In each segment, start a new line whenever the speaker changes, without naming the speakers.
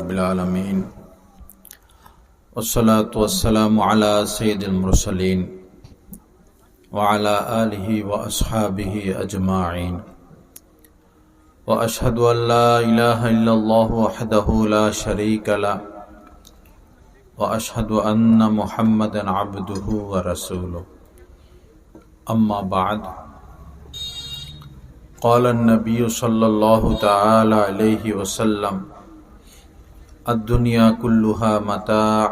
رب العالمين والصلاة والسلام على سيد المرسلين وعلى آله وأصحابه أجمعين وأشهد أن لا إله إلا الله وحده لا شريك له وأشهد أن محمدا عبده ورسوله أما بعد قال النبي صلى الله تعالى عليه وسلم الدنيا كلها متاع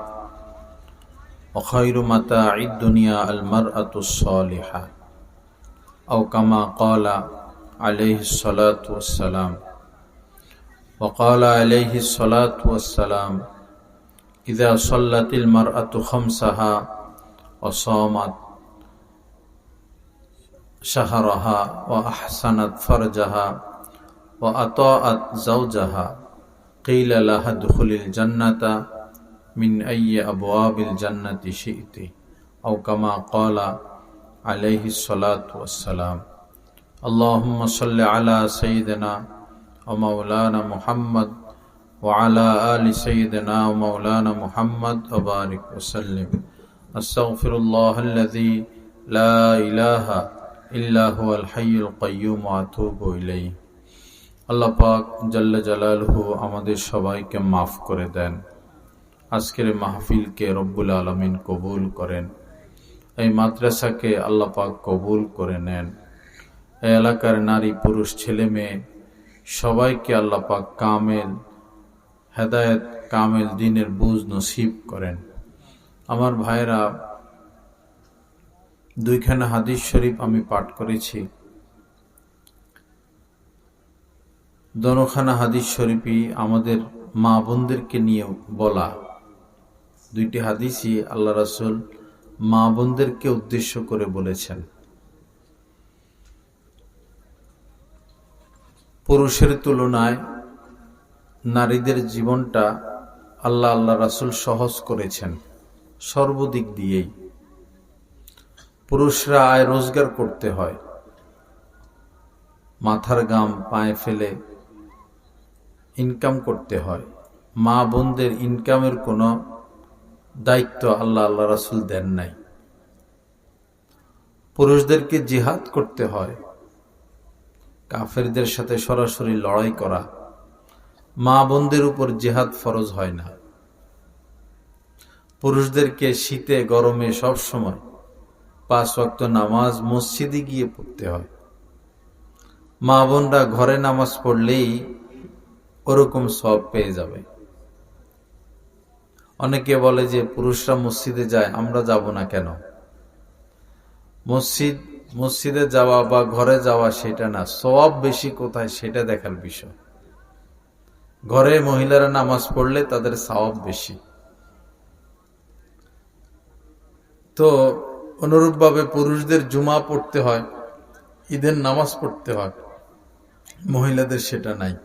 وخير متاع الدنيا المرأة الصالحة أو كما قال عليه الصلاة والسلام وقال عليه الصلاة والسلام إذا صلت المرأة خمسها وصامت شهرها وأحسنت فرجها وأطاعت زوجها قيل لها ادخل الجنة من أي أبواب الجنة شئت أو كما قال عليه الصلاة والسلام اللهم صل على سيدنا ومولانا محمد وعلى آل سيدنا ومولانا محمد وبارك وسلم أستغفر الله الذي لا إله إلا هو الحي القيوم وأتوب إليه আল্লাহ পাক জাল্লা জালালহু আমাদের সবাইকে মাফ করে দেন। আজকের মাহফিলকে রব্বুল আলামিন কবুল করেন। এই মাদ্রাসাকে আল্লাহ পাক কবুল করে নেন। এই এলাকার নারী পুরুষ ছেলে মেয়ে সবাইকে আল্লাহ পাক কামেল হেদায়েত কামেল দ্বীনের বুঝ নসিব করেন। আমার ভাইরা, দুইখানা হাদিস শরীফ আমি পাঠ করেছি। দোনোখানা হাদিস শরীফই আমাদের মা বোনদেরকে নিয়ে বলা। দুইটি হাদিসই আল্লাহ রাসূল মা বোনদেরকে উদ্দেশ্য করে বলেছেন। পুরুষের তুলনায় নারীদের জীবনটা আল্লাহ রাসূল সহজ করেছেন সর্বদিক দিয়েই। পুরুষরা আয় রোজগার করতে হয়, মাথার ঘাম পায়ে ফেলে ইনকাম করতে হয়। মা বোনদের ইনকামের কোনো দায়িত্ব আল্লাহ রাসূল দেন নাই। পুরুষদেরকে জিহাদ করতে হয়, কাফেরদের সাথে সরাসরি লড়াই করা। মা বোনদের উপর জিহাদ ফরজ হয় না। পুরুষদেরকে শীতে গরমে সব সময় 5 ওয়াক্ত নামাজ মসজিদে গিয়ে পড়তে হয়। মা বোনরা ঘরে নামাজ পড়লেই ওরকম সওয়াব পেয়ে যাবে। অনেকে বলে যে পুরুষরা মসজিদে যায়, আমরা যাব না কেন? মসজিদে যাওয়া বা ঘরে যাওয়া সেটা না, সওয়াব বেশি কোথায় সেটা দেখার বিষয়। ঘরে মহিলারা নামাজ পড়লে তাদের সওয়াব বেশি। তো অনুরূপভাবে পুরুষদের জুমা পড়তে হয়, ঈদের নামাজ পড়তে হয়, মহিলাদের সেটা নাই।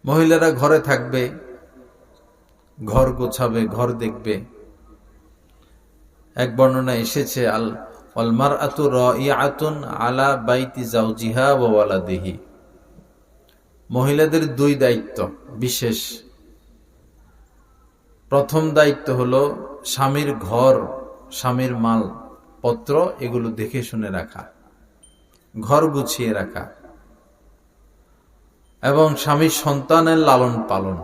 মহিলারা ঘরে থাকবে, ঘর গোছাবে, ঘর দেখবে। এক বর্ণনা এসেছে আল মারআতু রাইআতুন আলা বাইতি যাওজিহা ওয়া ওয়ালাদিহি। মহিলাদের 2 দায়িত্ব বিশেষ। প্রথম দায়িত্ব হলো স্বামীর ঘর, স্বামীর মাল পত্র এগুলো দেখে শুনে রাখা, ঘর গুছিয়ে রাখা, এবং স্বামীর সন্তানের লালন পালন।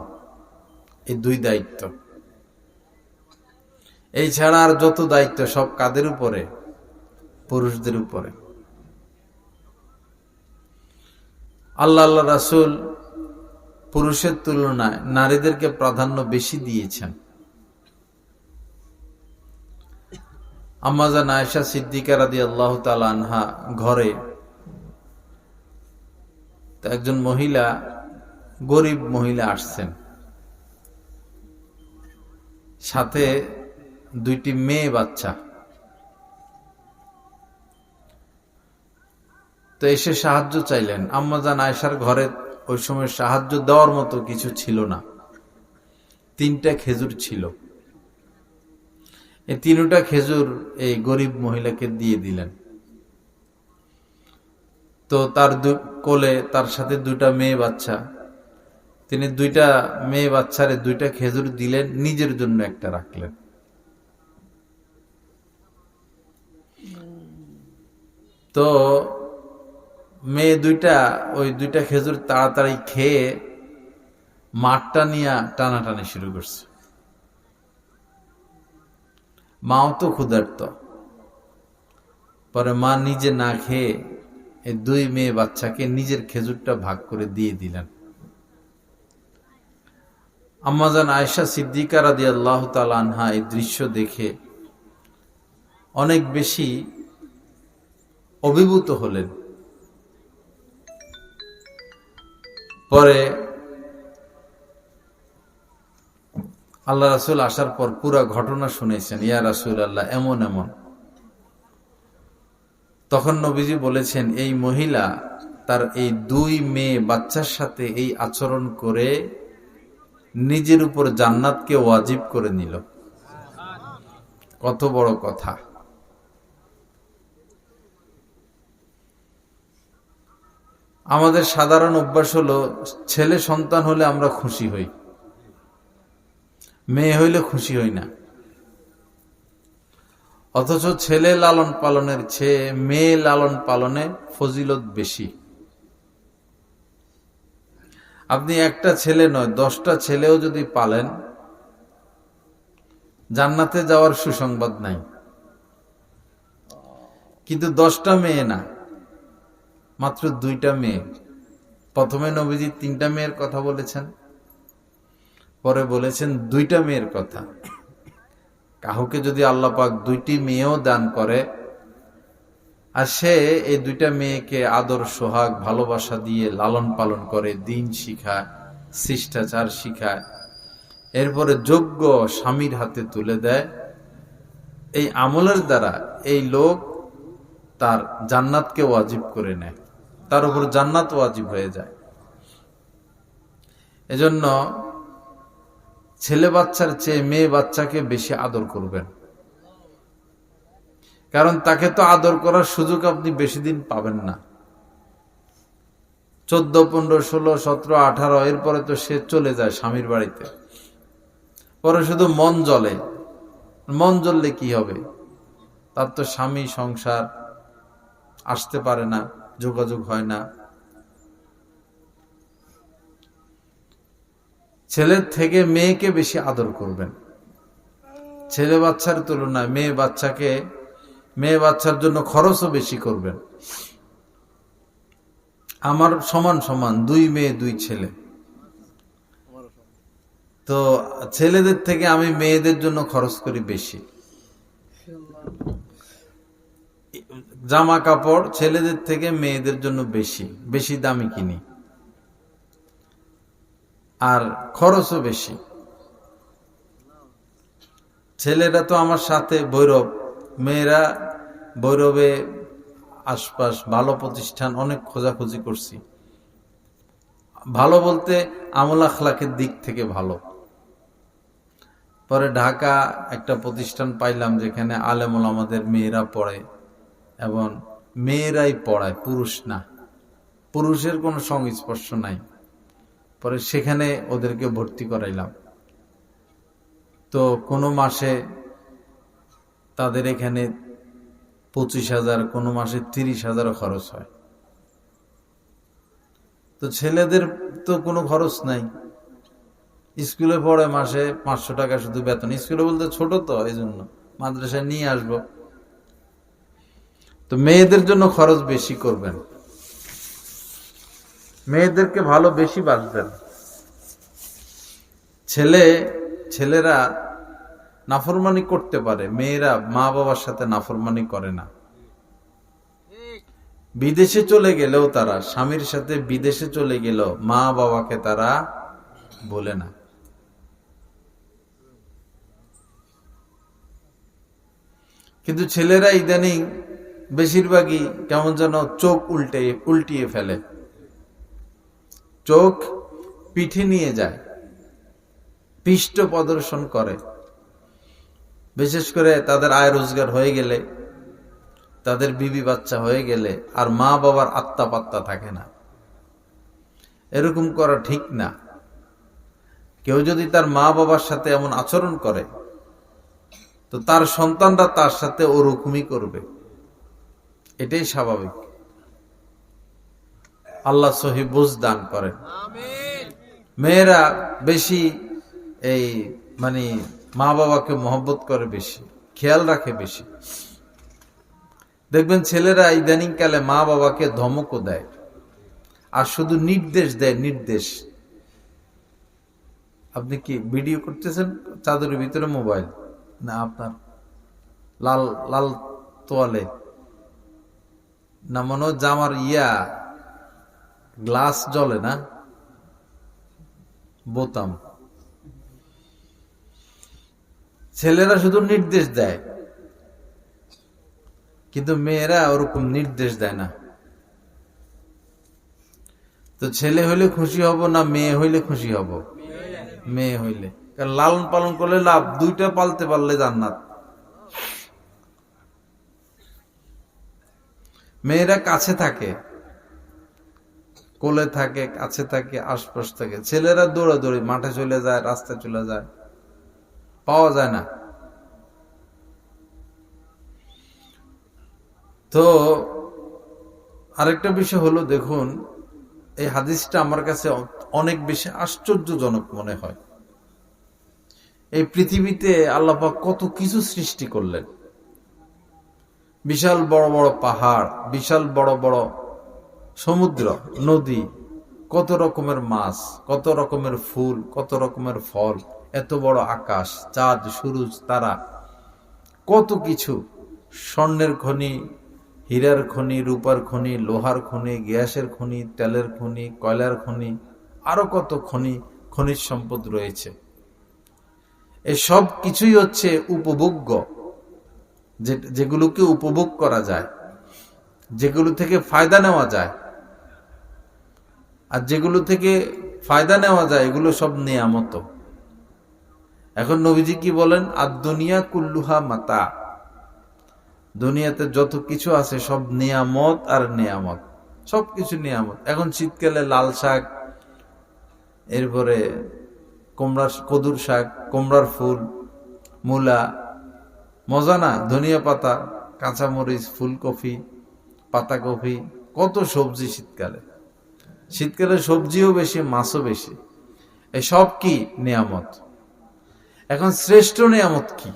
এই 2 দায়িত্ব। এই ছাড়া আর যত দায়িত্ব সব কাদের উপরে? পুরুষদের উপরে। আল্লাহ রাসূল পুরুষের তুলনায় নারীদেরকে প্রাধান্য বেশি দিয়েছেন। আম্মা জান আয়েশা সিদ্দিকা রাদিয়াল্লাহু তাআলা আনহা ঘরে একজন মহিলা, গরিব মহিলা আসছেন, সাথে 2টি মেয়ে বাচ্চা। তো এসে সাহায্য চাইলেন। আম্মা জান আয়েশার ঘরে ওই সময় সাহায্য দেওয়ার মতো কিছু ছিল না। 3টা খেজুর ছিল। এই 3টা খেজুর এই গরিব মহিলাকে দিয়ে দিলেন। তো তার কোলে তার সাথে 2টা মেয়ে বাচ্চা, তিনি দুইটা মেয়ে বাচ্চারে দুইটা খেজুর দিলেন, নিজের জন্য একটা রাখলেন। তো মেয়ে দুইটা ওই দুইটা খেজুর তাড়াতাড়ি খেয়ে মাঠটা নিয়ে টানাটানি শুরু করছে। মাও তো ক্ষুধার্ত। পরে মা নিজে না খেয়ে এই দুই মেয়ে বাচ্চাকে নিজের খেজুরটা ভাগ করে দিয়ে দিলেন। আম্মাজান আয়েশা সিদ্দিকা রাদিয়াল্লাহু তাআলা আনহা এই দৃশ্য দেখে অনেক বেশি অভিভূত হলেন। পরে আল্লাহ রাসূল আসার পর পুরা ঘটনা শুনেছেন, ইয়া রাসূলুল্লাহ এমন এমন। তখন নবীজি বলেছেন, এই মহিলা তার এই দুই মেয়ে বাচ্চার সাথে এই আচরণ করে নিজের উপর জান্নাতকে ওয়াজিব করে নিল। কত বড় কথা। আমাদের সাধারণ অভ্যাস হলো, ছেলে সন্তান হলে আমরা খুশি হই, মেয়ে হইলে খুশি হই না। অথচ ছেলে লালন পালনের চেয়ে মেয়ে লালন পালনে ফজিলত বেশি। আপনি একটা ছেলে নয় 10টা ছেলেও যদি পালেন, জান্নাতে যাওয়ার সুসংবাদ নাই। কিন্তু 10টা মেয়ে না, মাত্র 2টা মেয়ে। প্রথমে নবীজি 3টা মেয়ের কথা বলেছেন, পরে বলেছেন 2টা মেয়ের কথা। কাউকে যদি আল্লাহ পাক 2টি মেয়েও দান করে, আর সে এই 2টা মেয়েকে আদর সোহাগ ভালোবাসা দিয়ে লালন পালন করে, দিন শিখায়, শিষ্টাচার শিখায়, এরপরে যোগ্য স্বামীর হাতে তুলে দেয়, এই আমলের দ্বারা এই লোক তার জান্নাতকে ওয়াজিব করে নেয়, তার উপর জান্নাত ওয়াজিব হয়ে যায়। এজন্য ছেলে বাচ্চার চেয়ে মেয়ে বাচ্চাকে বেশি আদর করবেন। কারণ তাকে তো আদর করার সুযোগ আপনি বেশি দিন পাবেন না। 14, 15, 16, 17, 18 এরপরে তো সে চলে যায় স্বামীর বাড়িতে। পরে শুধু মন জ্বলে। মন জ্বললে কি হবে? তার তো স্বামী সংসার আসতে পারে না, যোগাযোগ হয় না। ছেলের থেকে মেয়েকে বেশি আদর করবেন। ছেলে বাচ্চার তুলনায় মেয়ে বাচ্চার জন্য খরচও বেশি করবেন। আমার সমান সমান 2 মেয়ে 2 ছেলে, তো ছেলেদের থেকে আমি মেয়েদের জন্য খরচ করি বেশি। জামা কাপড় ছেলেদের থেকে মেয়েদের জন্য বেশি বেশি দামি কিনি, আর খরচও বেশি। ছেলেরা তো আমার সাথে ভৈরব, মেয়েরা ভৈরবে আশপাশ ভালো প্রতিষ্ঠান অনেক খোঁজাখুঁজি করছি। ভালো বলতে আমল আখলাকের দিক থেকে ভালো। পরে ঢাকা একটা প্রতিষ্ঠান পাইলাম যেখানে আলেম ওলামাদের মেয়েরা পড়ে, এবং মেয়েরাই পড়ায়, পুরুষ না, পুরুষের কোনো সংস্পর্শ নাই। পরে সেখানে ওদেরকে ভর্তি করাইলাম। তো কোনো মাসে তাদের এখানে 25,000, কোনো মাসে 30,000 খরচ হয়। তো ছেলেদের তো কোনো খরচ নাই, স্কুলে পড়ে, মাসে 500 টাকা শুধু বেতন। স্কুলে বলতে ছোট তো, এই জন্য মাদ্রাসায় নিয়ে আসবো। তো মেয়েদের জন্য খরচ বেশি করবেন, মেয়েদেরকে ভালো বেশি বাসবেন। ছেলেরা নাফরমানি করতে পারে, মেয়েরা মা বাবার সাথে নাফরমানি করে না। বিদেশে চলে গেলেও তারা, স্বামীর সাথে বিদেশে চলে গেলেও মা বাবাকে তারা বলে না। কিন্তু ছেলেরা ইদানিং বেশিরভাগই কেমন যেন চোখ উল্টিয়ে ফেলে, চোখ পিঠে নিয়ে যায়, পৃষ্ঠ প্রদর্শন করে। বিশেষ করে তাদের আয় রোজগার হয়ে গেলে, তাদের বিবি বাচ্চা হয়ে গেলে আর মা বাবার আত্মা পাত্তা থাকে না। এরকম করা ঠিক না। কেউ যদি তার মা বাবার সাথে এমন আচরণ করে তো তার সন্তানরা তার সাথে ওরকমই করবে, এটাই স্বাভাবিক। আল্লাহ সহি বুঝ দান করেন। মেয়েরা বেশি এই মানে মা বাবাকে মহব্বত করে, বেশি খেয়াল রাখে বেশি। দেখবেন ছেলেরা ইদানিং কালে মা বাবাকে ধমকও দেয় আর শুধু নির্দেশ দেয়, নির্দেশ। আপনি কি ভিডিও করতেছেন চাদরের ভিতরে মোবাইল না আপনার লাল লাল তোয়ালে না মনে হয় জামার গ্লাস জ্বলে না, বোতাম। ছেলেরা শুধু নির্দেশ দেয় কিন্তু মেয়েরা ওরকম নির্দেশ দেয় না। তো ছেলে হইলে খুশি হব না মেয়ে হইলে খুশি হব? মেয়ে হইলে, কারণ লালন পালন করলে লাভ, দুইটা পালতে পারলে জান্নাত। মেয়েরা কাছে থাকে, কোলে থাকে, কাছে থাকে, আশপাশ থাকে। ছেলেরা দৌড়াদৌড়ি, মাঠে চলে যায়, রাস্তায় চলে যায়, পাওয়া যায় না। তো আরেকটা বিষয় হলো, দেখুন এই হাদিসটা আমার কাছে অনেক বেশি আশ্চর্যজনক মনে হয়। এই পৃথিবীতে আল্লাহ পাক কত কিছু সৃষ্টি করলেন, বিশাল বড় বড় পাহাড়, বিশাল বড় বড় সমুদ্র, নদী, কত রকমের মাছ, কত রকমের ফুল, কত রকমের ফল, এত বড় আকাশ, চাঁদ, সূরজ, তারা, কত কিছু, স্বর্ণের খনি, হীরার খনি, রূপার খনি, লোহার খনি, গ্যাসের খনি, তেলের খনি, কয়লার খনি, আরো কত খনি, খনিজ সম্পদ রয়েছে। এই সব কিছুই হচ্ছে উপভোগ্য, যেগুলোকে উপভোগ করা যায়, যেগুলো থেকে ফায়দা নেওয়া যায়। আর যেগুলো থেকে ফায়দা নেওয়া যায় এগুলো সব নেয়ামত। এখন নবীজি কি বলেন? আর দুনিয়া কুল্লুহা মাতা, দুনিয়াতে যত কিছু আছে সব নিয়ামত আর নিয়ামত, সবকিছু নিয়ামত। এখন শীতকালে লাল শাক, এরপরে কদুর শাক, কুমড়ার ফুল, মূলা, মজা না? ধনিয়া পাতা, কাঁচামরিচ, ফুলকপি, পাতাকপি, কত সবজি শীতকালে। শীতকালে সবজিও বেশি, মাছও বেশি। এই সব কি? নিয়ামত। এখন শ্রেষ্ঠ নিয়ামত কি?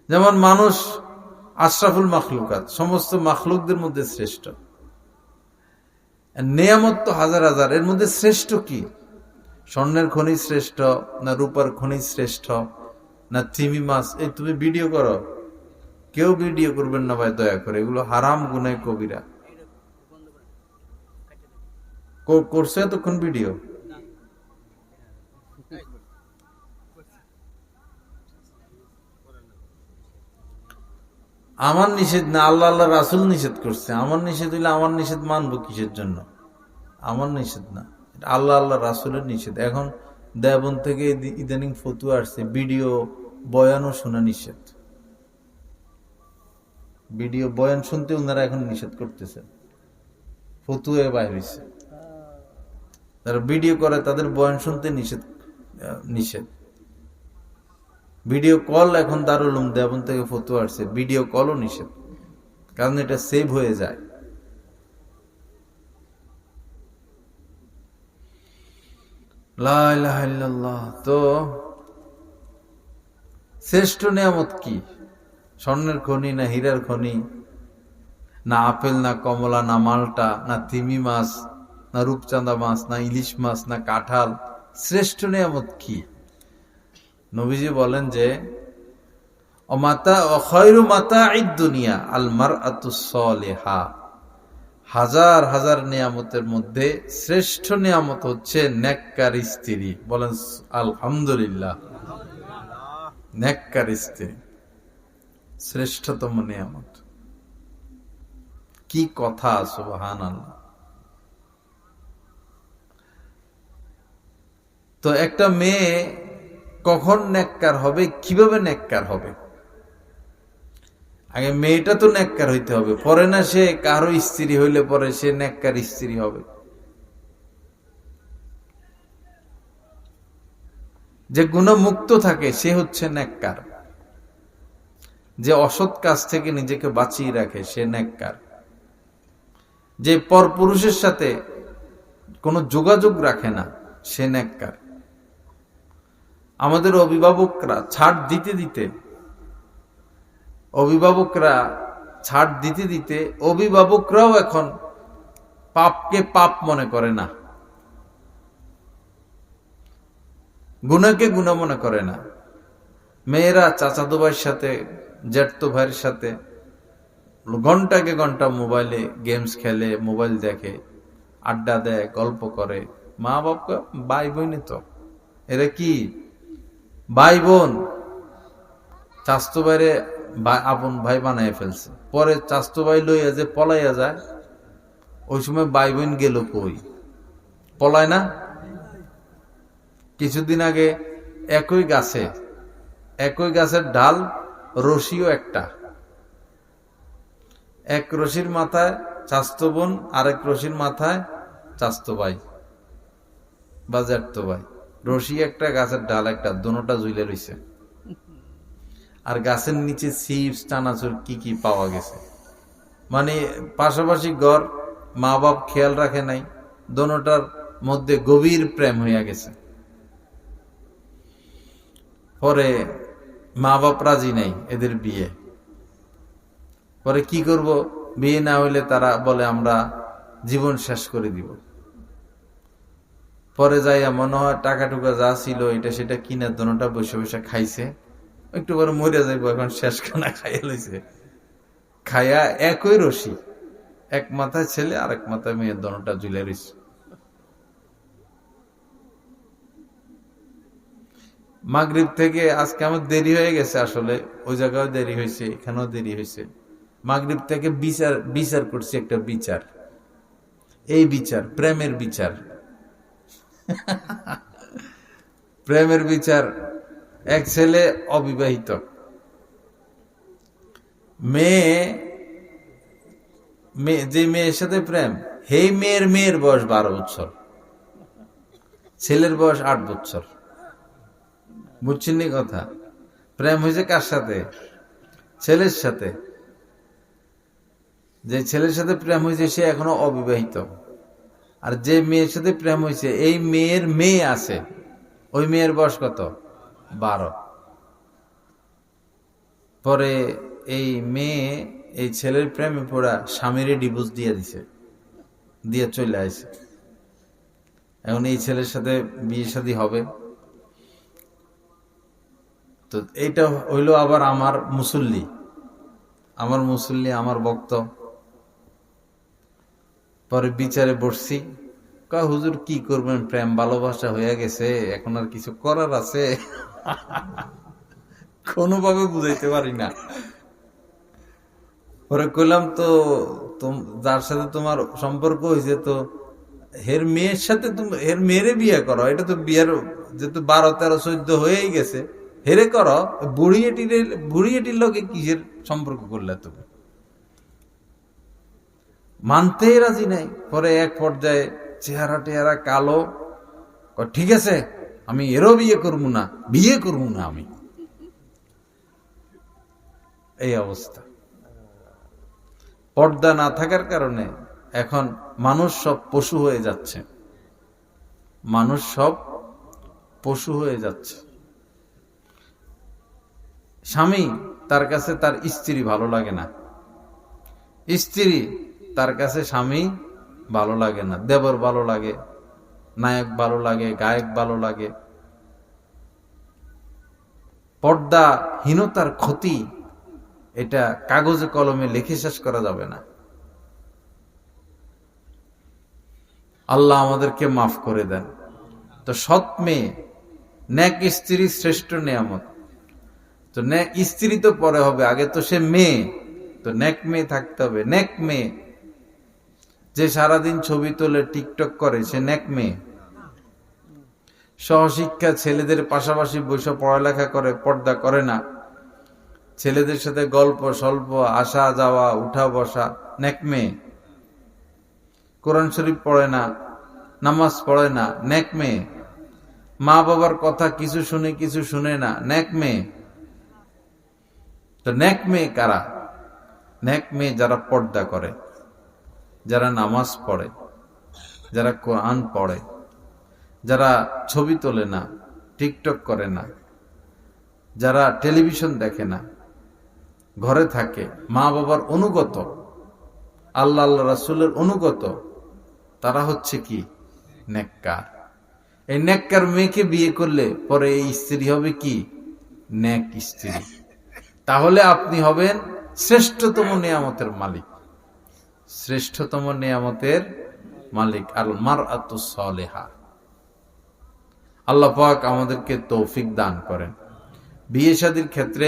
যেমন মানুষ আশরাফুল মাখলুকাত, সমস্ত মাখলুকদের মধ্যে শ্রেষ্ঠ। নিয়ামত তো হাজার হাজার, এর মধ্যে শ্রেষ্ঠ কি? স্বর্ণের খনি শ্রেষ্ঠ না রূপার খনি শ্রেষ্ঠ না তিমি মাছ? এই তুমি ভিডিও করো, কেউ ভিডিও করবেন না ভাই, দয়া করে, এগুলো হারাম গুনাহ কবিরা। করছো এতক্ষণ ভিডিও? আমার নিষেধ না, আল্লাহ আল্লাহ রাসূল নিষেধ করছে। আমার নিষেধ হইলে আমার নিষেধ মানবো কিসের জন্য? আমার নিষেধ না, আল্লাহ আল্লাহ রাসূলের নিষেধ। এখন দেবন থেকে ইদানিং ফতুয়া আসছে, ভিডিও বয়ানও শোনা নিষেধ। ভিডিও বয়ান শুনতে ওনারা এখন নিষেধ করতেছেন, ফতুয়া বাইর হইছে। যারা ভিডিও করে তাদের বয়ান শুনতে নিষেধ। ভিডিও কল এখন দারুল উলুম দেবন থেকে ফতুয়া আসছে, ভিডিও কলও নিষেধ, কারণ এটা সেভ হয়ে যায়। লা ইলাহা ইল্লাল্লাহ। তো শ্রেষ্ঠ নিয়ামত কি? স্বর্ণের খনি না হীরার খনি, না আপেল না কমলা না মালটা না তিমি মাছ না রূপচাঁদা মাছ না ইলিশ মাছ না কাঁঠাল? শ্রেষ্ঠ নিয়ামত কি? নবীজি বলেন যে খায়রু মাতাঈদ দুনিয়া আল মারআতুস সালিহা, হাজার হাজার নিয়ামতের মধ্যে শ্রেষ্ঠ নিয়ামত হচ্ছে নেককার স্ত্রী। বলেন আলহামদুলিল্লাহ। নেককার স্ত্রী শ্রেষ্ঠতম নিয়ামত। কি কথা, সুবহানাল্লাহ। তো একটা মেয়ে কখন নেককার হবে, কিভাবে নেককার হবে? আগে মেয়েটা তো নেককার হইতে হবে, পরে না সে কারো স্ত্রী হইলে পরে সে নেককার স্ত্রী হবে। যে গুণমুক্ত থাকে সে হচ্ছে নেককার। যে অসৎ কাজ থেকে নিজেকে বাঁচিয়ে রাখে সে নেককার। যে পরপুরুষের সাথে কোনো যোগাযোগ রাখে না সে নেককার। আমাদের অভিভাবকরা ছাড় দিতে দিতে অভিভাবকরাও এখন পাপকে পাপ মনে করে না, গুনাহকে গুনাহ মনে করে না। মেয়েরা চাচাতো ভাইয়ের সাথে, জ্যাঠতো ভাইয়ের সাথে ঘন্টাকে ঘন্টা মোবাইলে গেমস খেলে, মোবাইল দেখে, আড্ডা দেয়, গল্প করে। মা বাবা ভাই বোনই তো, এরা কি ভাই বোন? চাচতো ভাইরে আপন ভাই বানায় ফেলছে, পরে চাচতো ভাই লইয়া যে পলাইয়া যায়, ওই সময় ভাই বোন গেল কই? পলায় না? কিছুদিন আগে একই গাছের ডাল, রশিও একটা, এক রশির মাথায় চাচতো বোন, আরেক রশির মাথায় চাচতো ভাই বা জ্যাঠতো ভাই। রশি একটা, গাছের ডাল একটা, দোনোটা ঝুলে রইছে। আর গাছের নিচে চিপস, চানাচুর কি কি পাওয়া গেছে। মানে পাশাপাশি ঘর, মা বাপ খেয়াল রাখে নাই, দোনোটার মধ্যে গভীর প্রেম হইয়া গেছে। পরে মা বাপ রাজি নাই এদের বিয়ে। পরে কি করব? বিয়ে না হইলে তারা বলে আমরা জীবন শেষ করে দিব। পরে যাইয়া মনে হয় টাকা টুকা যা ছিল এটা সেটা কিনে দোনোটা বসে বসে খাইছে, একটু পরে মরে যাইব, এখন শেষ খানা খাইয়া লইছে। খাইয়া একই রশি, এক মাথায় ছেলে আর এক মাথায় মেয়ে, দোনোটা ঝুলে রইছে। মাগরিব থেকে আজকে আমার দেরি হয়ে গেছে, আসলে ওই জায়গায় দেরি হয়েছে, এখানেও দেরি হয়েছে। মাগরিব থেকে বিচার করছি, একটা বিচার, এই বিচার প্রেমের বিচার। প্রেমের বিচার। এক ছেলে অবিবাহিত, যে মেয়ের সাথে প্রেম, সেই মেয়ের বয়স 12 বছর, ছেলের বয়স 8 বছর। বুঝছেন নি কথা? প্রেম হয়েছে কার সাথে? ছেলের সাথে। যে ছেলের সাথে প্রেম হয়েছে সে এখনো অবিবাহিত, আর যে মেয়ের সাথে প্রেম হয়েছে এই মেয়ের মেয়ে আছে, ওই মেয়ের বয়স কত? 12। পরে এই মেয়ে এই ছেলের প্রেমে পড়া স্বামীরে ডিভোর্স দিয়ে দিছে, দিয়ে চলে আসে। এখন এই ছেলের সাথে বিয়ে শাদী হবে। তো এইটা হইল আবার আমার মুসল্লি, আমার ভক্ত। পরে বিচারে বসছি, কয় হুজুর কি করবেন, প্রেম ভালোবাসা হয়ে গেছে, এখন আর কিছু করার আছে? কোনোভাবে বুঝাইতে পারি না। পরে কইলাম, তো যার সাথে তোমার সম্পর্ক হয়েছে, তো হের মেয়ের সাথে হের মেয়েরে বিয়ে করো। এটা তো বিয়ের যেহেতু 12, 13, 14 হয়েই গেছে, হেরে করো। বুড়িয়েটির লোকে কিসের সম্পর্ক করলে? তুমি মানতেই রাজি নাই। পরে এক পর্যায়ে চেহারা টেহারা কালো, ঠিক আছে আমি এরও বিয়ে করবো না আমি। এই অবস্থা। পর্দা না থাকার কারণে এখন মানুষ সব পশু হয়ে যাচ্ছে। স্বামী তার কাছে তার স্ত্রী ভালো লাগে না, স্ত্রী তার কাছে স্বামী ভালো লাগে না। দেবর ভালো লাগে, নায়ক ভালো লাগে, গায়ক ভালো লাগে। পর্দাহীনতার ক্ষতি এটা কাগজে কলমে লিখে শেষ করা যাবে না। আল্লাহ আমাদেরকে মাফ করে দেন। তো সৎ মেয়ে, নেক স্ত্রী শ্রেষ্ঠ নিয়ামত। তো নেক স্ত্রী তো পরে হবে, আগে তো সে মেয়ে, তো নেক মেয়ে থাকতে হবে। নেক মেয়ে যে সারাদিন ছবি তোলে, টিকটক করে, সে নেক মেয়ে। সহশিক্ষা ছেলেদের পাশাপাশি বসে পড়ালেখা করে, পর্দা করে না, ছেলেদের সাথে গল্প স্বল্প, আসা যাওয়া, উঠা বসা, নেক মেয়ে। কোরআন শরীফ পড়ে না, নামাজ পড়ে না, নেক মেয়ে। মা বাবার কথা কিছু শুনে কিছু শুনে না, নেক মেয়ে। তো নেক মেয়ে কারা? নেক মেয়ে যারা পর্দা করে, যারা নামাজ পড়ে, যারা কোরআন পড়ে, যারা ছবি তোলে না, টিকটক করে না, যারা টেলিভিশন দেখে না, ঘরে থাকে, মা বাবার অনুগত, আল্লাহ আল্লাহ রাসূলের অনুগত, তারা হচ্ছে কি? নেককার। এই নেককার মেয়েকে বিয়ে করলে পরে এই স্ত্রী হবে কি? নেক স্ত্রী। তাহলে আপনি হবেন শ্রেষ্ঠতম নিয়ামতের মালিক, শ্রেষ্ঠতম নিয়ামতের মালিক। আল মারআতুস সালিহা। আল্লাহ পাক আমাদেরকে তৌফিক দান করেন। বিয়ে শাদীর ক্ষেত্রে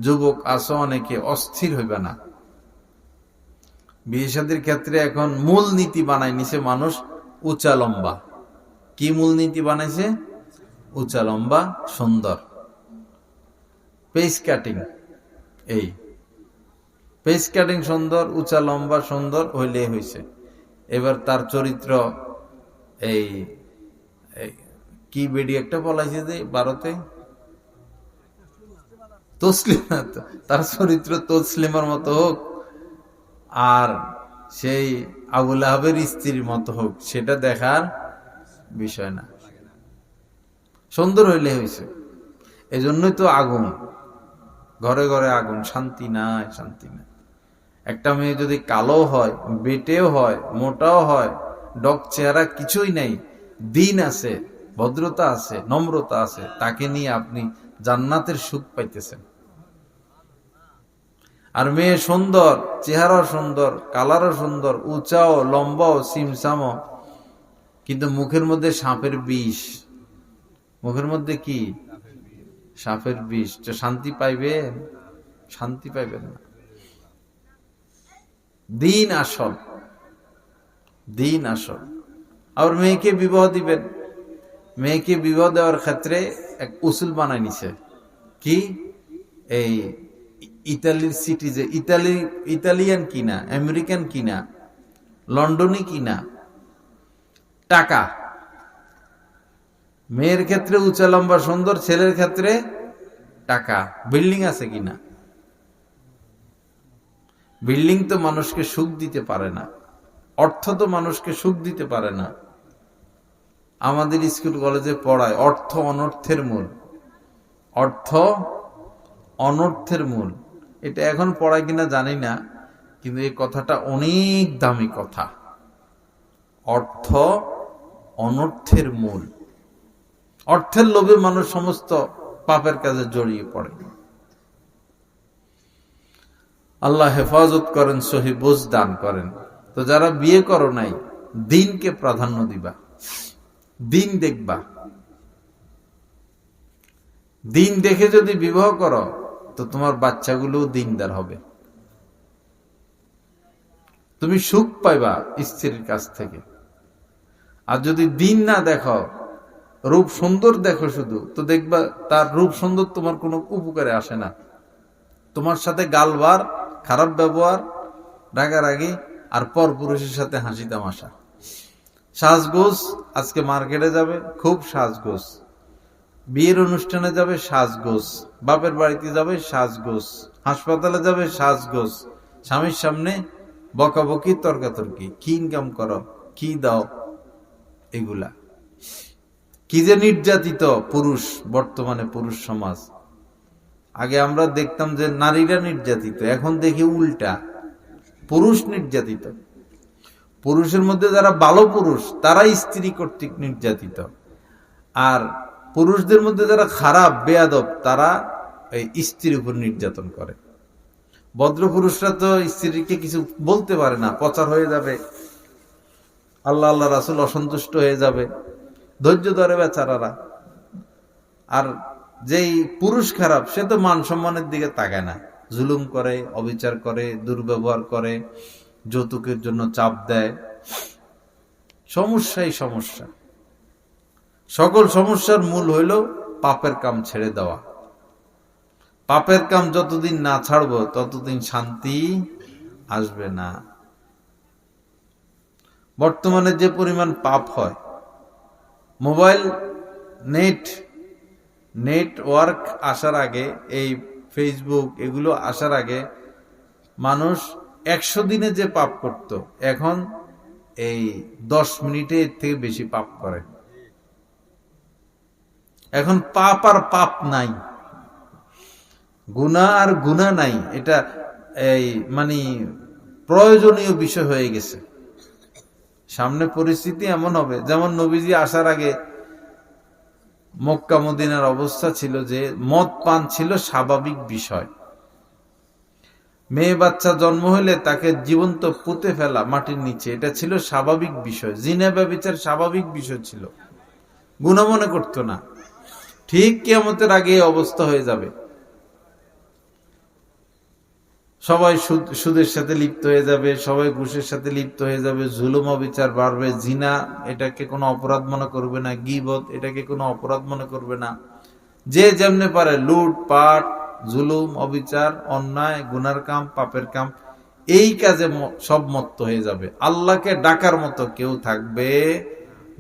যুবক আসো অনেকে অস্থির হইবে না। বিয়ে শাদীর ক্ষেত্রে এখন মূল নীতি বানাই নিছে মানুষ উঁচা লম্বা। কি মূল নীতি বানাইছে? উঁচা লম্বা সুন্দর, পেস কাটিং। এই পেস কাটিং সুন্দর, উঁচা লম্বা সুন্দর হইলে হইছে। এবার তার চরিত্র এই কি বেডি একটা বলাইছে যে ভারতে, তসলিমা, তার চরিত্র তসলিমার মতো হোক আর সেই আবুল আহাবের স্ত্রীর মতো হোক, সেটা দেখার বিষয় না, সুন্দর হইলে হয়েছে। এই জন্যই তো আগুন, ঘরে ঘরে আগুন, শান্তি নাই, শান্তি নাই। একটা মেয়ে যদি কালো হয়, বেটেও হয়, মোটাও হয়, ডক চেহারা কিছুই নেই, দিন আছে, ভদ্রতা আছে, নম্রতা আছে, তাকে নিয়ে আপনি জান্নাতের সুখ পাইতেছেন। আর মেয়ে সুন্দর, চেহারা সুন্দর, কালারও সুন্দর, উঁচাও লম্বাও সিমসামও, কিন্তু মুখের মধ্যে সাপের বিষ। মুখের মধ্যে কি? সাপের বিষ। শান্তি পাইবেন? শান্তি পাইবেন না। দিন আসল, দিন আসল। আবার মেয়েকে বিবাহ দিবেন, মেয়েকে বিবাহ দেওয়ার ক্ষেত্রে এক উসুল বানাই নিছে। কি? এই ইতালির সিটিজে, ইতালিয়ান কিনা, আমেরিকান কিনা, লন্ডনী কিনা, টাকা। মেয়ের ক্ষেত্রে উঁচা লম্বা সুন্দর, ছেলের ক্ষেত্রে টাকা। বিল্ডিং আছে কিনা। বিল্ডিং তো মানুষকে সুখ দিতে পারে না, অর্থ তো মানুষকে সুখ দিতে পারে না। আমাদের স্কুল কলেজে পড়ায় অর্থ অনর্থের মূল, অর্থ অনর্থের মূল। এটা এখন পড়ায় কিনা জানি না, কিন্তু এই কথাটা অনেক দামি কথা। অর্থ অনর্থের মূল। অর্থের লোভে মানুষ সমস্ত পাপের কাজে জড়িয়ে পড়ে। আল্লাহ হেফাজত করেন, সহি বুঝ দান করেন। তো যারা বিয়ে করো নাই, দিনকে প্রাধান্য দিবা, দিন দেখবা। দিন দেখে যদি বিবাহ করো তো তোমার বাচ্চাগুলো দিনদার হবে, তুমি সুখ পাইবা স্ত্রীর কাছ থেকে। আর যদি দিন না দেখো, রূপ সুন্দর দেখো শুধু, তো দেখবা তার রূপ সুন্দর তোমার কোনো উপকারে আসে না। তোমার সাথে গালবার, খারাপ ব্যবহার, রাগারাগি, আর পর পুরুষের সাথে হাসি তামাশা। সাজগোজ, আজকে মার্কেটে যাবে খুব সাজগোজ, বিয়ের অনুষ্ঠানে যাবে সাজগোজ, বাপের বাড়িতে যাবে সাজগোজ, হাসপাতালে যাবে সাজগোজ, স্বামীর সামনে বকাবকি, তর্কাতর্কি, কি ইনকাম করো, কি দাও, এগুলা। কি যে নির্যাতিত পুরুষ, বর্তমানে পুরুষ সমাজ। আগে আমরা দেখতাম যে নারীরা নির্যাতিত, এখন দেখি উল্টা, পুরুষ নির্যাতিত। পুরুষের মধ্যে যারা ভালো পুরুষ, তারা স্ত্রী কর্তৃক নির্যাতিত। আর পুরুষদের মধ্যে যারা খারাপ বেয়াদব, তারা এই স্ত্রীর উপর নির্যাতন করে। ভদ্র পুরুষরা তো স্ত্রীকে কিছু বলতে পারে না, প্রচার হয়ে যাবে, আল্লাহ আল্লাহ রাসূল অসন্তুষ্ট হয়ে যাবে, ধৈর্য ধরে বেচারারা। আর যেই পুরুষ খারাপ, সে তো মান সম্মানের দিকে তাকায় না, জুলুম করে, অবিচার করে, দুর্ব্যবহার করে, যৌতুকের জন্য চাপ দেয়। সমস্যাই সমস্যা। সকল সমস্যার মূল হইল পাপের কাম ছেড়ে দেওয়া। পাপের কাম যতদিন না ছাড়বো ততদিন শান্তি আসবে না। বর্তমানে যে পরিমাণ পাপ হয়, মোবাইল নেটওয়ার্ক আসার আগে, এই ফেসবুক এগুলো আসার আগে মানুষ 100 দিনে যে পাপ করত, এখন এই 10 মিনিটে এর থেকে বেশি পাপ করে। এখন পাপ আর পাপ নাই, গুনাহ আর গুনাহ নাই, এটা এই মানে প্রয়োজনীয় বিষয় হয়ে গেছে। সামনে পরিস্থিতি এমন হবে, যেমন নবীজি আসার আগে মক্কা মদিনার অবস্থা ছিল যে মদ পান ছিল স্বাভাবিক বিষয়। মেয়ে বাচ্চা জন্ম হইলে তাকে জীবন্ত পুঁতে ফেলা মাটির নিচে, এটা ছিল স্বাভাবিক বিষয়। জিনা ব্যভিচার স্বাভাবিক বিষয় ছিল, গুনাহ মনে করতো না। ঠিক কিয়ামতের আগে এই অবস্থা হয়ে যাবে। সবাই সুদের সাথে লিপ্ত হয়ে যাবে, সবাই ঘুষের সাথে লিপ্ত হয়ে যাবে, জুলুম অবিচার বাড়বে, জিনা এটাকে কোনো অপরাধ মনে করবে না, গীবত এটাকে কোনো অপরাধ মনে করবে না। যে যেমনে পারে লুট পাট, জুলুম অবিচার, অন্যায়, গুনার কাম, পাপের কাম, এই কাজে সব মত্ত হয়ে যাবে। আল্লাহকে ডাকার মতো কেউ থাকবে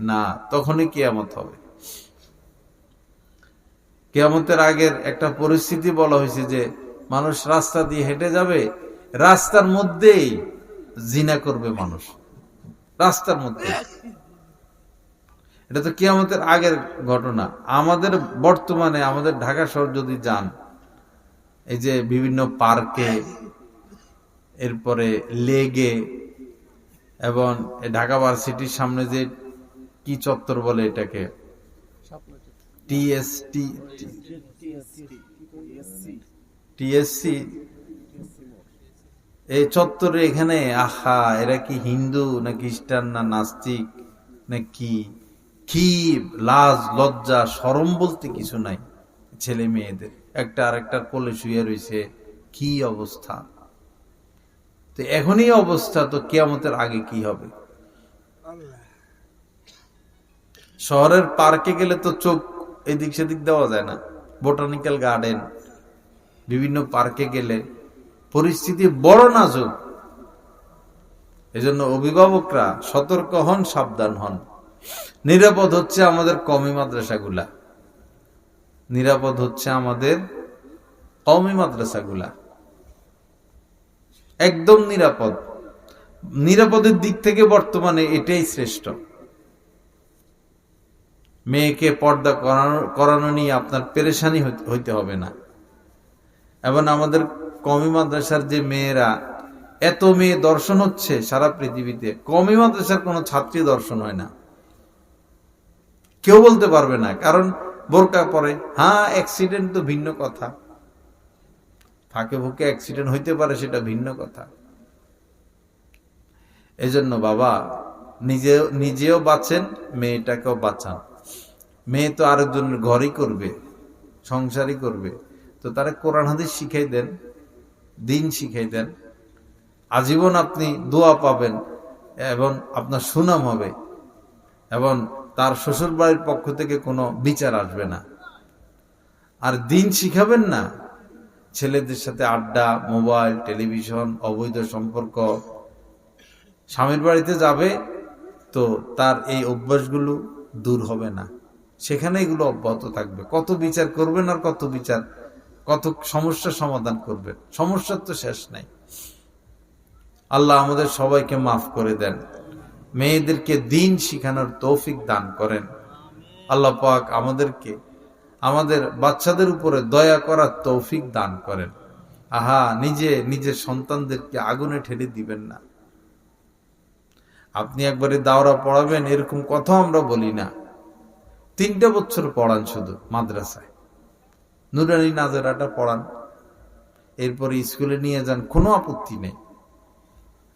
না, তখনই কিয়ামত হবে। কিয়ামতের আগের একটা পরিস্থিতি বলা হয়েছে যে মানুষ রাস্তা দিয়ে হেঁটে যাবে, রাস্তার মধ্যেই জিনা করবে মানুষ, রাস্তার মধ্যে। এটা তো কিয়ামতের আগের ঘটনা। আমাদের বর্তমানে আমাদের ঢাকা শহর যদি যান, এই যে বিভিন্ন পার্কে, এরপরে লেগে, এবং ঢাকা ভার্সিটির সামনে যে কি চত্বর বলে এটাকে, টিএসসি, এই চত্বরে এখানে আহা, এরা কি হিন্দু না খ্রিস্টান না নাস্তিক না কি, কি লাজ লজ্জা শরম বলতে কিছু নাই ছেলে মেয়েদের। একটা আরেকটার কোলে শুয়ে রয়েছে, কি অবস্থা। তো এখনই অবস্থা, তো কিয়ামতের আগে কি হবে। শহরের পার্কে গেলে তো চোখ এদিক সেদিক দেওয়া যায় না। বোটানিক্যাল গার্ডেন, বিভিন্ন পার্কে গেলে পরিস্থিতি বড় নাজুক। এজন্য অভিভাবকরা সতর্ক হন, সাবধান হন। নিরাপদ হচ্ছে আমাদের কওমি মাদ্রাসাগুলা, নিরাপদ হচ্ছে আমাদের কওমি মাদ্রাসাগুলা, একদম নিরাপদ। নিরাপদের দিক থেকে বর্তমানে এটাই শ্রেষ্ঠ। মেয়েকে পর্দা করানো নিয়ে আপনার পেরেশানি হইতে হবে না। এবং আমাদের কওমি মাদ্রাসার যে মেয়েরা, এত মেয়ে দর্শন হচ্ছে সারা পৃথিবীতে, কওমি মাদ্রাসার কোনো ছাত্রী দর্শন হয় না, কেউ বলতে পারবে না, কারণ বোরকা পরে। হ্যাঁ, অ্যাক্সিডেন্ট তো ভিন্ন কথা, ফাঁকে ফুঁকে অ্যাক্সিডেন্ট হইতে পারে, সেটা ভিন্ন কথা। এজন্য বাবা নিজেও বাঁচেন, মেয়েটাকেও বাঁচান। মেয়ে তো আরেকজনের ঘরই করবে, সংসারই করবে, তো তারা কোরআন হাদিস শিখাই দেন, দিন শিখাই দেন। আজীবন আপনি দোয়া পাবেন এবং আপনার সুনাম হবে, এবং তার শ্বশুর বাড়ির পক্ষ থেকে কোনো বিচার আসবে না। আর দিন শিখাবেন না, ছেলেদের সাথে আড্ডা, মোবাইল, টেলিভিশন, অবৈধ সম্পর্ক, স্বামীর বাড়িতে যাবে তো তার এই অভ্যাসগুলো দূর হবে না, সেখানে এগুলো অব্যাহত থাকবে। কত বিচার করবেন আর কত সমস্যার সমাধান করবেন, সমস্যার তো শেষ নাই। আল্লাহ আমাদের সবাইকে মাফ করে দেন, মেয়েদেরকে দিন শিখানোর তৌফিক দান করেন। আল্লাহ পাক আমাদেরকে আমাদের বাচ্চাদের উপরে দয়া করার তৌফিক দান করেন। আহা, নিজের সন্তানদেরকে আগুনে ঠেলে দিবেন না। আপনি একবারে দাওরা পড়াবেন এরকম কথা আমরা বলি না। 3টা বছর পড়ান শুধু মাদ্রাসায়, নুরানি নাজেরাটা পড়ান, এরপরে স্কুলে নিয়ে যান, কোনো আপত্তি নেই।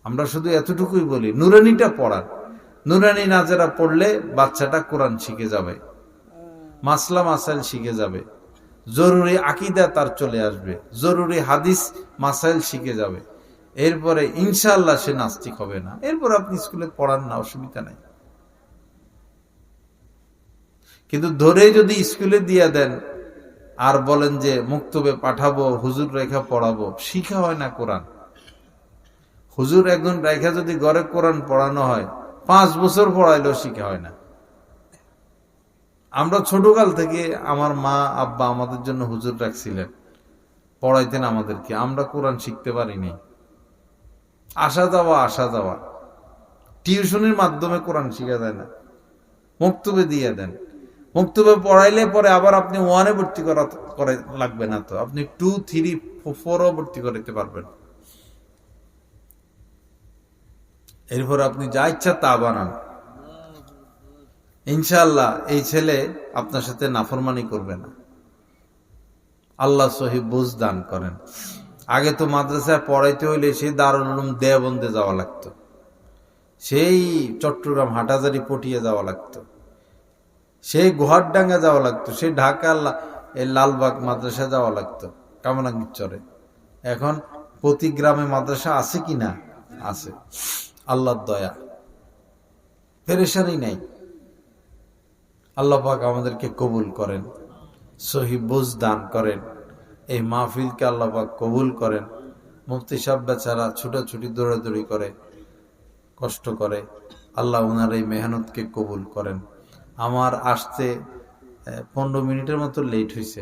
আমরা শুধু এতটুকুই বলি, নুরানিটা পড়ান। নুরানি নাজেরা পড়লে বাচ্চাটা কোরআন শিখে যাবে, মাসলা মাসাইল শিখে যাবে, জরুরি আকীদা তার চলে আসবে, জরুরি হাদিস মাসাইল শিখে যাবে। এরপরে ইনশাআল্লাহ সে নাস্তিক হবে না। এরপর আপনি স্কুলে পড়ান না, অসুবিধা নাই। কিন্তু ধরে যদি স্কুলে দিয়ে দেন আর বলেন যে মুক্তবে পাঠাবো, হুজুর রেখা পড়াবো, শিখা হয় না কোরআন। হুজুর একজন রেখা যদি ঘরে কোরআন পড়ানো হয়, 5 বছর পড়াইলেও শিখা হয় না। আমরা ছোটকাল থেকে আমার মা আব্বা আমাদের জন্য হুজুর রাখছিলেন, পড়াইতেন আমাদেরকে, আমরা কোরআন শিখতে পারিনি। আসা যাওয়া টিউশনের মাধ্যমে কোরআন শিখা যায় না, মক্তবে দিয়ে দেন। মক্তবে পড়াইলে পরে আবার আপনি 1-এ ভর্তি করে লাগবে না, তো আপনি 2, 3, 4ও ভর্তি করাইতে পারবেন। এরপর আপনি যা ইচ্ছা তা বানান। ইনশাআল্লাহ এই ছেলে আপনার সাথে নাফরমানি করবে না। আল্লাহ সহি বুঝ দান করেন। আগে তো মাদ্রাসায় পড়াইতে হইলে সেই দারুল উলুম দেওবন্দে যাওয়া লাগতো, সেই চট্টগ্রাম হাটাজারি পটিয়ে যাওয়া লাগতো, সেই গোহারডাঙ্গা যাওয়া লাগতো, সেই ঢাকা এই লালবাগ মাদ্রাসা যাওয়া লাগতো, কামরাঙ্গীর চরে। এখন প্রতি গ্রামে মাদ্রাসা আছে কি না? আছে। আল্লাহর দয়া, পেরেশানি নাই। আল্লাহ পাক আমাদেরকে কবুল করেন, সহি বুঝ দান করেন। এই মাহফিলকে আল্লাহ পাক কবুল করেন। মুফতি সাহেব বেচারা ছুটাছুটি দৌড়াদৌড়ি করে, কষ্ট করে, আল্লাহ ওনার এই মেহনতকে কবুল করেন। আমার আসতে 15 মিনিটের মতো লেট হয়েছে,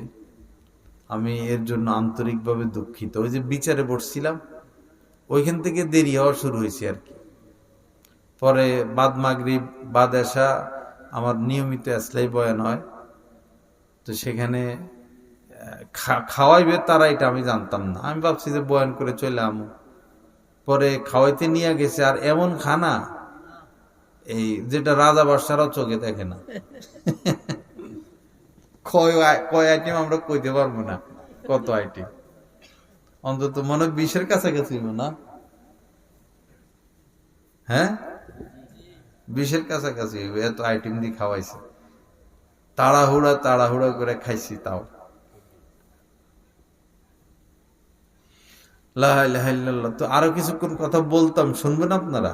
আমি এর জন্য আন্তরিকভাবে দুঃখিত। ওই যে বিচারে বসছিলাম, ওইখান থেকে দেরি হওয়া শুরু হয়েছে আর কি। পরে বাদ মাগরিব বাদ এশা আমার নিয়মিত আসলেই বয়ান হয়, তো সেখানে খাওয়াইবে তারা, এটা আমি জানতাম না। আমি ভাবছি যে বয়ান করে চলে আমু, পরে খাওয়াইতে নিয়ে গেছে, আর এমন খানা এই যেটা রাজা বাদশারাও চোখে দেখে না। কয় আইটেম আমরা কইতে পারবো না, কত আইটেম, অন্তত মনে 20-এর কাছাকাছি না? হ্যাঁ, 20-এর কাছাকাছি এত আইটেম দিয়ে খাওয়াইছে। তাড়াহুড়া করে খাইছি। তাও লা ইলাহা ইল্লাল্লাহ। তো আরো কিছুক্ষণ কথা বলতাম, শুনবেন আপনারা?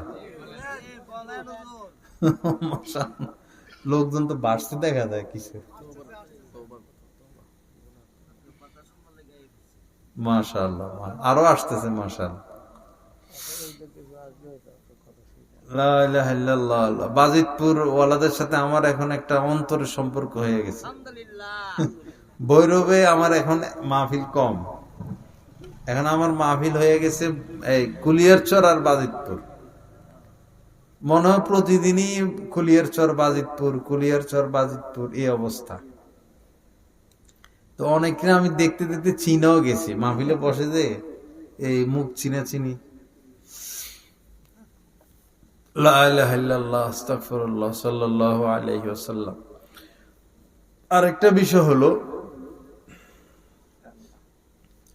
লোকজন তো বাড়ছে দেখা যায় কিছু। মাশাআল্লাহ, আরো আসতেছে মাশাআল্লাহ। লা ইলাহা ইল্লাল্লাহ। বাজিতপুর ওয়ালাদের সাথে আমার এখন একটা অন্তরের সম্পর্ক হয়ে গেছে। ভৈরবে আমার এখন মাহফিল কম, এখন আমার মাহফিল হয়ে গেছে এই কুলিয়ারচর আর বাজিতপুর। মনে হয় প্রতিদিনই কুলিয়ারচর বাজিতপুর এই অবস্থা। তো অনেকে আমি দেখতে দেখতে চিনাও গেছি, মাহফিলে বসে যে এই মুখ চিনি। লা ইলাহা ইল্লাল্লাহ, আস্তাগফিরুল্লাহ, সাল্লাল্লাহু আলাইহি ওয়াসাল্লাম। আরেকটা বিষয় হলো,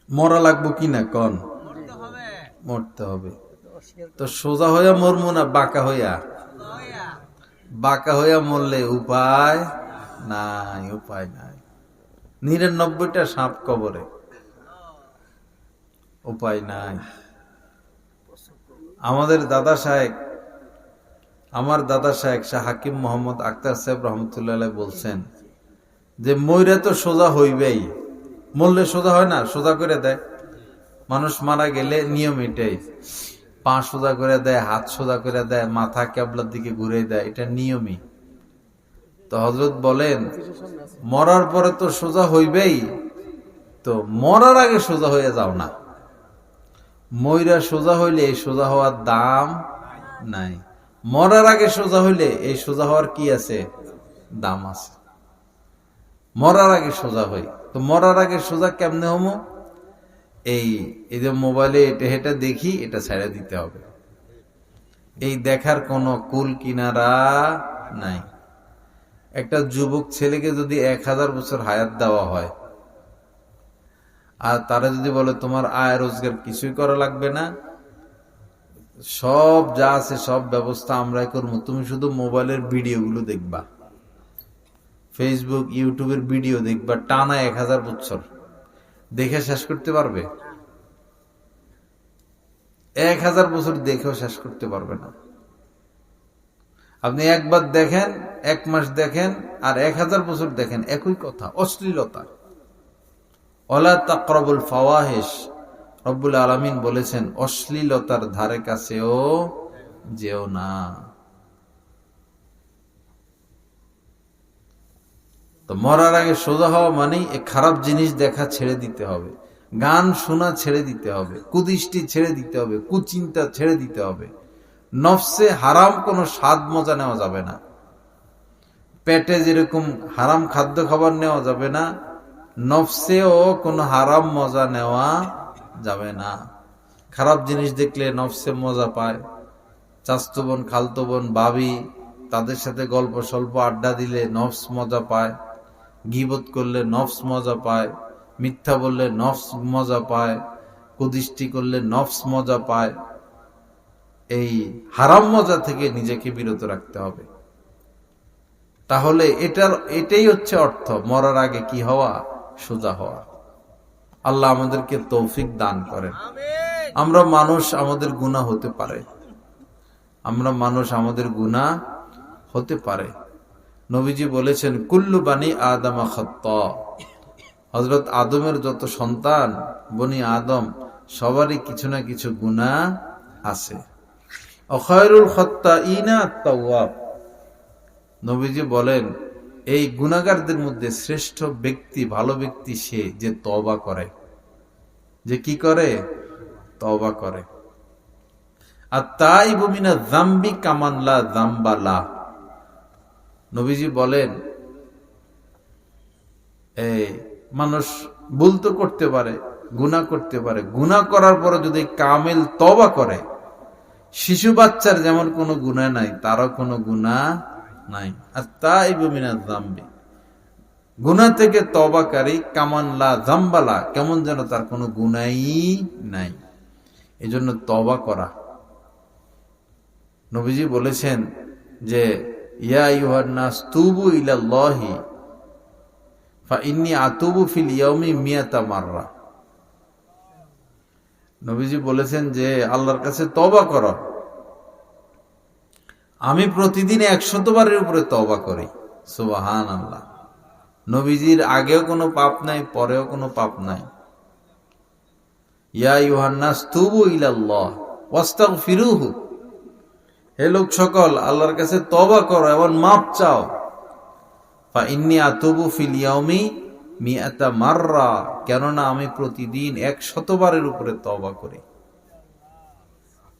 মরা লাগবো কিনা কন? মরতে হবে। তো সোজা হইয়া মরমু না বাঁকা হইয়া? বাঁকা হইয়া মরলে উপায় নাই। 99টা সাপ কবরে, উপায় নাই। আমার দাদা সাহেব শাহ হাকিম মোহাম্মদ আক্তার সাহেব রহমতুল্লাহ বলছেন যে মইরা তো সোজা হইবেই, মরলে সোজা হয় না, সোজা করে দেয়। মানুষ মারা গেলে নিয়ম এটাই, পা সোজা করে দেয়, হাত সোজা করে দেয়, মাথা কেবলার দিকে ঘুরে দেয়, এটা নিয়মই। তো হযরত বলেন মরার পরে তো সোজা হইবেই, তো মরার আগে সোজা হয়ে যাও না। মইরা সোজা হইলে এই সোজা হওয়ার দাম নাই, মরার আগে সোজা হইলে এই সোজা হওয়ার কি আছে? দাম আছে। মরার আগে সোজা হই। তো মরার আগে সোজা কেমনে হমো? এই যে মোবাইলে এটা হেটা দেখি, এটা ছেড়ে দিতে হবে। এই দেখার কোনো কুল কিনারা নাই। একটা যুবক ছেলেকে যদি 1000 বছর হায়াত দেওয়া হয়, আর তারা যদি বলে তোমার আয় রোজগার কিছুই করা লাগবে না, সব যা আছে সব ব্যবস্থা আমরাই করবো, তুমি শুধু মোবাইলের ভিডিওগুলো দেখবা, ফেসবুক ইউটিউবের ভিডিও দেখবা, টানা 1000 বছর দেখে শেষ করতে পারবে? 1000 বছর দেখেও শেষ করতে পারবে না। আপনি একবার দেখেন, 1 মাস দেখেন, আর 1000 বছর দেখেন, একই কথা, অশ্লীলতা। ওয়ালা তাকরাবুল ফাওয়াহিশ, রব্বুল আলামিন বলেছেন অশ্লীলতার ধারে কাছেও যেও না। তো মরার আগে সোজা হওয়া মানে এই খারাপ জিনিস দেখা ছেড়ে দিতে হবে, গান শোনা ছেড়ে দিতে হবে, কুদৃষ্টি ছেড়ে দিতে হবে, কুচিন্তা ছেড়ে দিতে হবে। নফসে হারাম কোনো স্বাদ মজা নেওয়া যাবে না। পেটে যেরকম হারাম খাদ্য খাবার নেওয়া যাবে না, নফসেও কোনো হারাম মজা নেওয়া যাবে না। খারাপ জিনিস দেখলে নফসে মজা পায়। চাচতো বোন, খালতো বোন, ভাবি, তাদের সাথে গল্প স্বল্প আড্ডা দিলে নফস মজা পায়। গীবত করলে নফস মজা পায়, মিথ্যা বললে নফস মজা পায়, কুদৃষ্টি করলে নফস মজা পায়। এই হারাম মজা থেকে নিজেকে বিরত রাখতে হবে। তাহলে এটাই হচ্ছে অর্থ, মরার আগে কি হওয়া, সোজা হওয়া। আল্লাহ আমাদেরকে তৌফিক দান করেন। আমরা মানুষ, আমাদের গুনাহ হতে পারে, আমরা মানুষ, আমাদের গুনাহ হতে পারে। নবীজি বলেছেন কুল্লু বানি আদম খাত্তা, হযরত আদমের যত সন্তান বনি আদম সবারই কিছু না কিছু গুনাহ আছে। খায়রুল খাত্তাইনা আত-তাওয়াব, নবীজি বলেন এই গুনাহগারদের মধ্যে শ্রেষ্ঠ ব্যক্তি, ভালো ব্যক্তি সে যে তওবা করে, যে কি করে, তওবা করে। আত-তাইবু মিনায যামবি কামান লা যামবা লা, নবীজি বলেন এই মানুষ ভুল তো করতে পারে, গুনাহ করতে পারে, গুনাহ করার পরে যদি কামেল তওবা করে, শিশু বাচ্চার যেমন কোনো গুনাহ নাই, তারও কোনো গুনাহ নাই। আত-তাইবু মিনায যামবি, গুনাহ থেকে তওবাকারী কামান লা যামবা লা, কেমন যেন তার কোনো গুনাহই নাই। এজন্য তওবা করা। নবীজি বলেছেন যে ইয়া আইয়ুহান নাস তুবু ইলাল্লাহি ফা ইন্নী আতুবু ফিল ইয়াউমি মিয়াতা মাররা, নবীজি বলেছেন যে আল্লাহর কাছে তওবা করো, আমি প্রতিদিন 100 বারের উপরে তওবা করি। সুবহানাল্লাহ। নবীজির আগেও কোনো পাপ নাই, পরেও কোনো পাপ নাই। ইয়া আইয়ুহান নাস তুবু ইলাল্লাহ ওয়াস্তাগফিরুহু, হে লোক সকল আল্লাহর কাছে তওবা করো এবং মাপ চাও। ফা ইন্নী আতুবু ফিল ইয়াউমি মিয়াতা মাররা, কেননা আমি প্রতিদিন 100 বারের উপরে তওবা করি।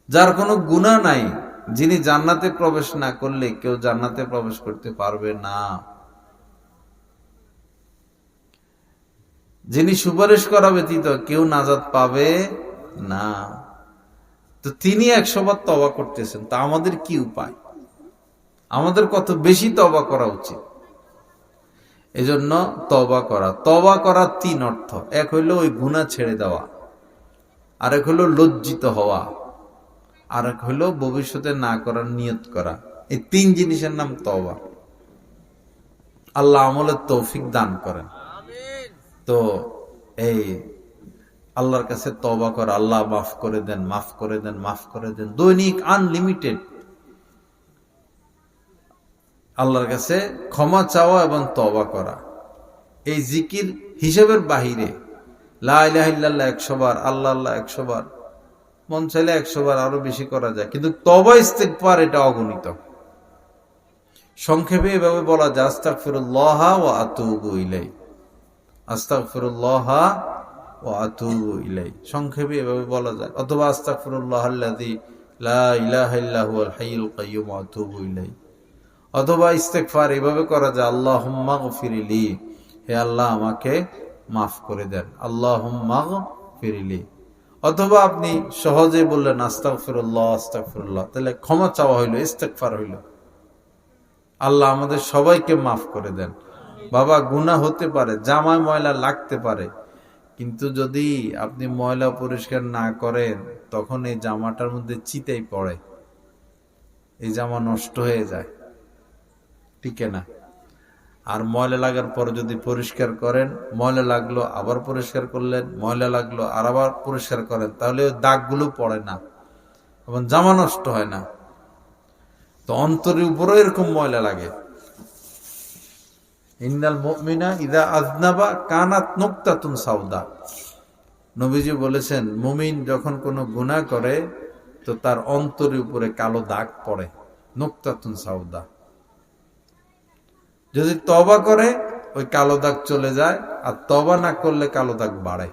যার কোনো গুনাহ নাই, যিনি জান্নাতে প্রবেশ না করলে কেউ জান্নাতে প্রবেশ করতে পারবে না, যিনি সুপারিশ করা ব্যতীত কেউ নাজাত পাবে না, তো তিনি 100 বার তওবা করতেছেন। তা আমাদের কি উপায়? আমাদের কত বেশি তওবা করা উচিত। এজন্য তওবা করা, তওবা করার 3 অর্থ। এক হইল ওই গুনাহ ছেড়ে দেওয়া, আরেক হইল লজ্জিত হওয়া, আরেক হইল ভবিষ্যতে না করার নিয়ত করা। এই 3 জিনিসের নাম তওবা। আল্লাহ আমলের তৌফিক দান করেন। তো এই আল্লাহর কাছে তওবা করা, আল্লাহ মাফ করে দেন, মাফ করে দেন, মাফ করে দেন, দৈনিক আনলিমিটেড আল্লাহর কাছে ক্ষমা চাওয়া এবং তওবা করা। এই জিকির হিসাবের বাহিরে লা ইলাহা ইল্লাল্লাহ 100 বার, আল্লাহ আল্লাহ 100 বার, মন চাইলে 100 বার আরো বেশি করা যায়, কিন্তু তওবা ইস্তিগফার এটা অগণিত। সংক্ষেপে এভাবে বলা যায় আস্তাগফিরুল্লাহ ওয়া আতুবু ইলাইহি, আস্তাগফিরুল্লাহ ওয়া আতুবু ইলাইহি, সংক্ষেপে এভাবে বলা যায়। অথবা আস্তাগফিরুল্লাহাল্লাযী লা ইলাহা ইল্লা হুয়াল হাইয়ুল কাইয়্যুম ওয়া আতুবু ইলাইহি। অথবা ইস্তিগফার এভাবে করা যায় আল্লাহুম্মা গফিরলি, হে আল্লাহ আমাকে মাফ করে দেন, আল্লাহুম্মা গফিরলি। অথবা আপনি সহজে বললেন আস্তাগফিরুল্লাহ আস্তাগফিরুল্লাহ, তাহলে ক্ষমা চাওয়া হইল, ইস্তিগফার হইল। আল্লাহ আমাদের সবাইকে মাফ করে দেন। বাবা, গুনাহ হতে পারে, জামায় ময়লা লাগতে পারে, কিন্তু যদি আপনি ময়লা পরিষ্কার না করেন তখন এই জামাটার মধ্যে চিতাই পড়ে, এই জামা নষ্ট হয়ে যায়, ঠিক না? আর ময়লা লাগার পর যদি পরিষ্কার করেন, ময়লা লাগলো আবার পরিষ্কার করলেন, ময়লা লাগলো আর আবার পরিষ্কার করেন, তাহলে ওই দাগগুলো পড়ে না এবং জামা নষ্ট হয় না। তো অন্তরের উপরও এরকম ময়লা লাগে। ইন্নাল মুমিনা ইযা আযনাবা কানাত নুকতাতুন সাউদা, নবীজি বলেছেন মুমিন যখন কোনো গুনাহ করে তো তার অন্তরের উপরে কালো দাগ পড়ে, নুকতাতুন সাউদা। যদি তওবা করে ওই কালো দাগ চলে যায়, আর তওবা না করলে কালো দাগ বাড়ে।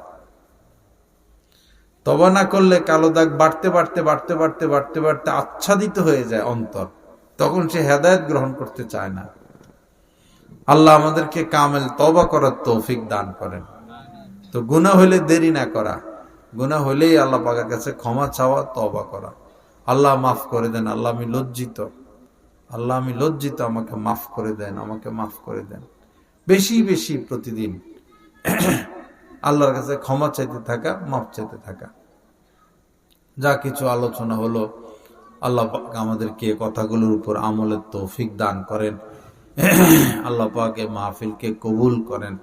তওবা না করলে কালো দাগ বাড়তে বাড়তে বাড়তে বাড়তে বাড়তে বাড়তে আচ্ছাদিত হয়ে যায় অন্তর, তখন সে হেদায়েত গ্রহণ করতে চায় না। আল্লাহ আমাদেরকে কামেল তওবা করার তৌফিক দান করেন। তো গুনাহ হইলে দেরি না করা, গুনাহ হইলেই আল্লাহ পাকের কাছে ক্ষমা চাওয়া, তওবা করা। আল্লাহ মাফ করে দেন, আল্লাহ আমি লজ্জিত, আল্লাহ আমি লজ্জিত, আমাকে মাফ করে দেন, আমাকে মাফ করে দেন। বেশি বেশি প্রতিদিন আল্লাহর কাছে ক্ষমা চাইতে থাকা, মাফ চাইতে থাকা। যা কিছু আলোচনা হলো, আল্লাহ পাক আমাদেরকে কথাগুলোর উপর আমলের তৌফিক দান করেন। আল্লাহ পাক এই মাহফিলকে কবুল করেন।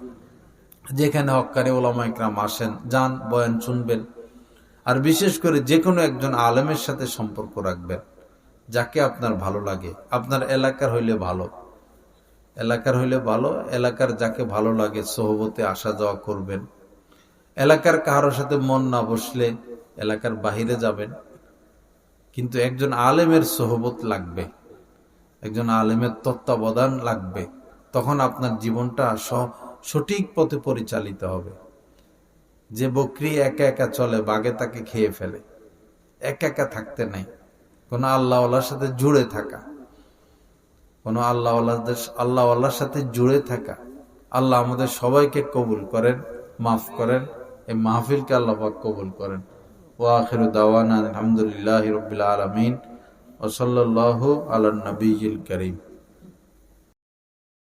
যেখানে হক্কানি উলামা ইকরাম আসেন, যান, বয়ান শুনবেন। আর বিশেষ করে যে কোনো একজন আলেমের সাথে সম্পর্ক রাখবেন, যাকে আপনার ভালো লাগে। আপনার এলাকার হইলে ভালো, এলাকার হইলে ভালো, এলাকার যাকে ভালো লাগে সোহবতে আসা যাওয়া করবেন। এলাকার কারোর সাথে মন না বসলে এলাকার বাহিরে যাবেন, কিন্তু একজন আলেমের সোহবত লাগবে, একজন আলেমের তত্ত্বাবধান লাগবে। তখন আপনার জীবনটা সঠিক পথে পরিচালিত হবে। যে বকরি একা একা চলে, বাঘে তাকে খেয়ে ফেলে। একা একা থাকতে নাই, কোন আল্লাহওয়ালার সাথে জুড়ে থাকা, কোন আল্লাহওয়ালার সাথে জুড়ে থাকা। আল্লাহ আমাদের সবাইকে কবুল করেন, মাফ করেন। এই মাহফিলকে আল্লাহ পাক কবুল করেন। ওয়া আখিরু দাওয়ানা আলহামদুলিল্লাহি রাব্বিল আলামিন ওয়া সাল্লাল্লাহু আলা নবিয়িল কারীম।